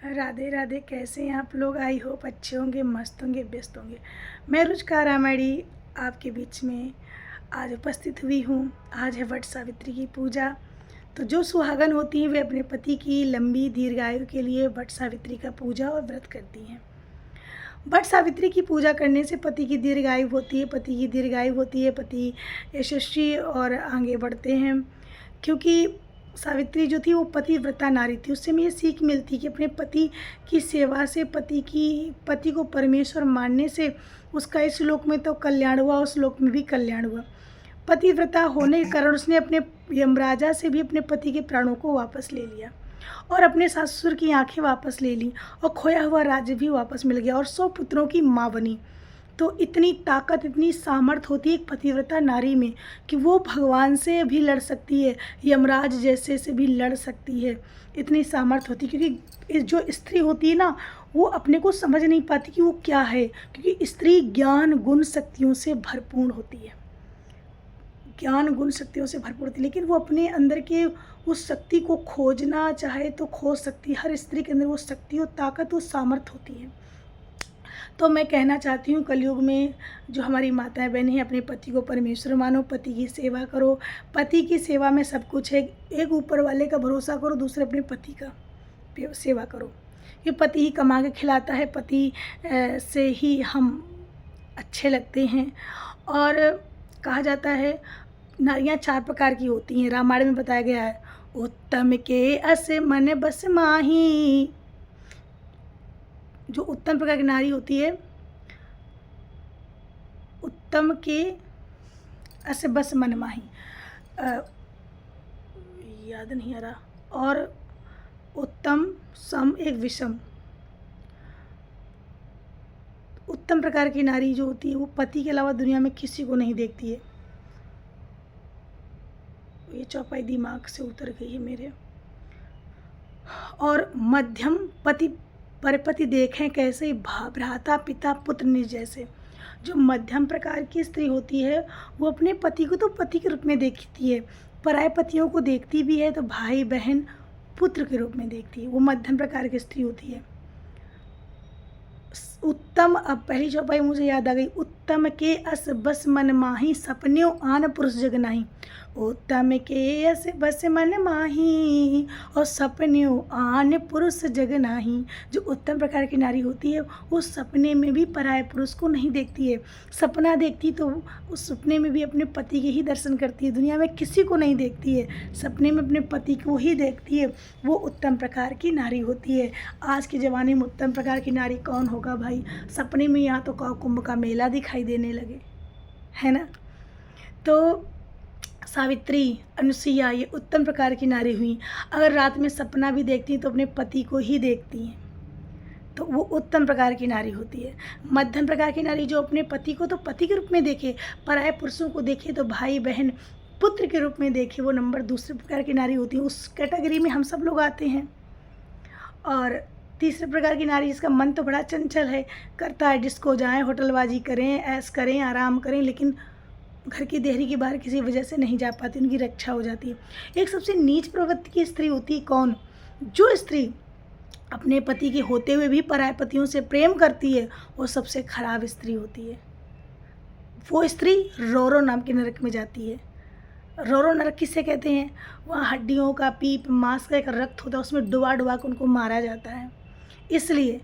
राधे राधे। कैसे हैं आप लोग? आई होप अच्छे होंगे, मस्त होंगे, व्यस्त होंगे। मैं रुचिका रामाड़ी आपके बीच में आज उपस्थित हुई हूँ। आज है वट सावित्री की पूजा। तो जो सुहागन होती हैं वे अपने पति की लंबी दीर्घायु के लिए वट सावित्री का पूजा और व्रत करती हैं। वट सावित्री की पूजा करने से पति की दीर्घायु होती है, पति की दीर्घायु होती है, पति यशस्वी और आगे बढ़ते हैं। क्योंकि सावित्री जो थी वो पतिव्रता नारी थी। उससे हमें ये सीख मिलती कि अपने पति की सेवा से, पति को परमेश्वर मानने से उसका इस लोक में तो कल्याण हुआ, उस लोक में भी कल्याण हुआ। पतिव्रता होने के कारण उसने अपने यमराजा से भी अपने पति के प्राणों को वापस ले लिया और अपने ससुर की आंखें वापस ले ली और खोया हुआ राज्य भी वापस मिल गया और 100 पुत्रों की माँ बनी। तो इतनी ताकत, इतनी सामर्थ होती है एक पतिव्रता नारी में कि वो भगवान से भी लड़ सकती है, यमराज जैसे से भी लड़ सकती है। इतनी सामर्थ होती है क्योंकि जो स्त्री होती है ना, वो अपने को समझ नहीं पाती कि वो क्या है, क्योंकि स्त्री ज्ञान गुण शक्तियों से भरपूर होती है। ज्ञान गुण शक्तियों से भरपूर होती है, लेकिन वो अपने अंदर के उस शक्ति को खोजना चाहे तो खोज सकती है। हर स्त्री के अंदर वो शक्ति, वो ताकत, वो सामर्थ होती है। तो मैं कहना चाहती हूँ, कलयुग में जो हमारी माताएं बहनें हैं, अपने पति को परमेश्वर मानो, पति की सेवा करो। पति की सेवा में सब कुछ है। एक ऊपर वाले का भरोसा करो, दूसरे अपने पति का सेवा करो। ये पति ही कमा के खिलाता है, पति से ही हम अच्छे लगते हैं। और कहा जाता है नारियाँ 4 प्रकार की होती हैं, रामायण में बताया गया है। उत्तम के अस मन बस माही। जो उत्तम प्रकार की नारी होती है, उत्तम के अस बस मन माही, याद नहीं आ रहा। और उत्तम, सम, एक विषम। उत्तम प्रकार की नारी जो होती है वो पति के अलावा दुनिया में किसी को नहीं देखती है। ये चौपाई दिमाग से उतर गई है मेरे। और मध्यम पति, परपति देखें कैसे, भ्राता पिता पुत्र निज जैसे। जो मध्यम प्रकार की स्त्री होती है वो अपने पति को तो पति के रूप में देखती है, पराये पतियों को देखती भी है तो भाई बहन पुत्र के रूप में देखती है। वो मध्यम प्रकार की स्त्री होती है। उत्तम, अब पहली चौपाई मुझे याद आ गई। उत्तम के अस बस मन माही, सपन्यों आन पुरुष जग नाही। उत्तम के अस बस मन माही और सपन्यों आन पुरुष जग नाही। जो उत्तम प्रकार की नारी होती है वो सपने में भी पराये पुरुष को नहीं देखती है। सपना देखती तो उस सपने में भी अपने पति के ही दर्शन करती है, दुनिया में किसी को नहीं देखती है, सपने में अपने पति को ही देखती है। वो उत्तम प्रकार की नारी होती है। आज के ज़माने में उत्तम प्रकार की नारी कौन होगा भाई? सपने में यहाँ तो कुंभ का मेला दिखाई देने लगे, है ना। तो सावित्री, अनुसुईया ये उत्तम प्रकार की नारी हुई। अगर रात में सपना भी देखती तो अपने पति को ही देखती हैं, तो वो उत्तम प्रकार की नारी होती है। मध्यम प्रकार की नारी जो अपने पति को तो पति के रूप में देखे, पराये पुरुषों को देखे तो भाई बहन पुत्र के रूप में देखे, वो नंबर दूसरे प्रकार की नारी होती है। उस कैटेगरी में हम सब लोग आते हैं। और तीसरे प्रकार की नारी जिसका मन तो बड़ा चंचल है, करता है डिस्को जाएं, होटलबाजी करें, ऐश करें, आराम करें, लेकिन घर की देहरी की बाहर किसी वजह से नहीं जा पाती, उनकी रक्षा हो जाती है। एक सबसे नीच प्रवृत्ति की स्त्री होती है कौन? जो स्त्री अपने पति के होते हुए भी पराये पतियों से प्रेम करती है, वो सबसे खराब स्त्री होती है। वो स्त्री रोरो नाम के नरक में जाती है। रोरो नरक किससे कहते हैं? वहाँ हड्डियों का, पीप, मांस का एक रक्त होता है, उसमें डुबा डुबा के उनको मारा जाता है। इसलिए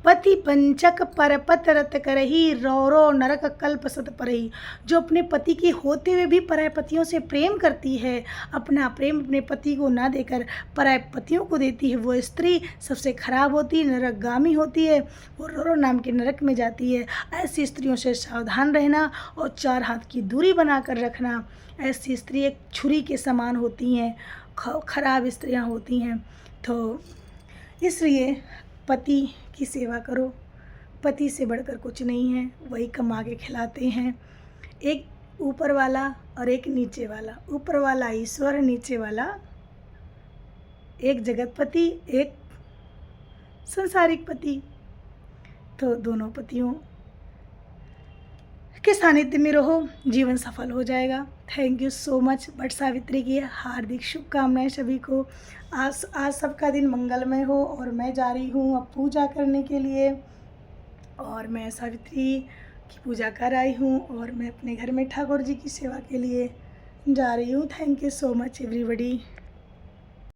पति पंचक परपत रत करही, रौरो नरक कल्प सत परही। जो अपने पति के होते हुए भी पराये पतियों से प्रेम करती है, अपना प्रेम अपने पति को ना देकर पराये पतियों को देती है, वो स्त्री सबसे खराब होती है, नरकगामी होती है, वो रोरो नाम के नरक में जाती है। ऐसी स्त्रियों से सावधान रहना और 4 हाथ की दूरी बनाकर रखना। ऐसी स्त्री एक छुरी के समान होती हैं, खराब स्त्रियां होती हैं। तो इसलिए पति की सेवा करो। पति से बढ़कर कुछ नहीं है, वही कमा के खिलाते हैं। एक ऊपर वाला और एक नीचे वाला। ऊपर वाला ईश्वर, नीचे वाला एक जगतपति, एक संसारिक पति। तो दोनों पतियों के सानिध्य में रहो, जीवन सफल हो जाएगा। Thank you so much. Vat Savitri की हार्दिक शुभकामनाएं सभी को। आज सबका दिन मंगलमय हो। और मैं जा रही हूँ अब पूजा करने के लिए, और मैं सावित्री की पूजा कर आई हूँ, और मैं अपने घर में ठाकुर जी की सेवा के लिए जा रही हूँ। Thank you so much everybody.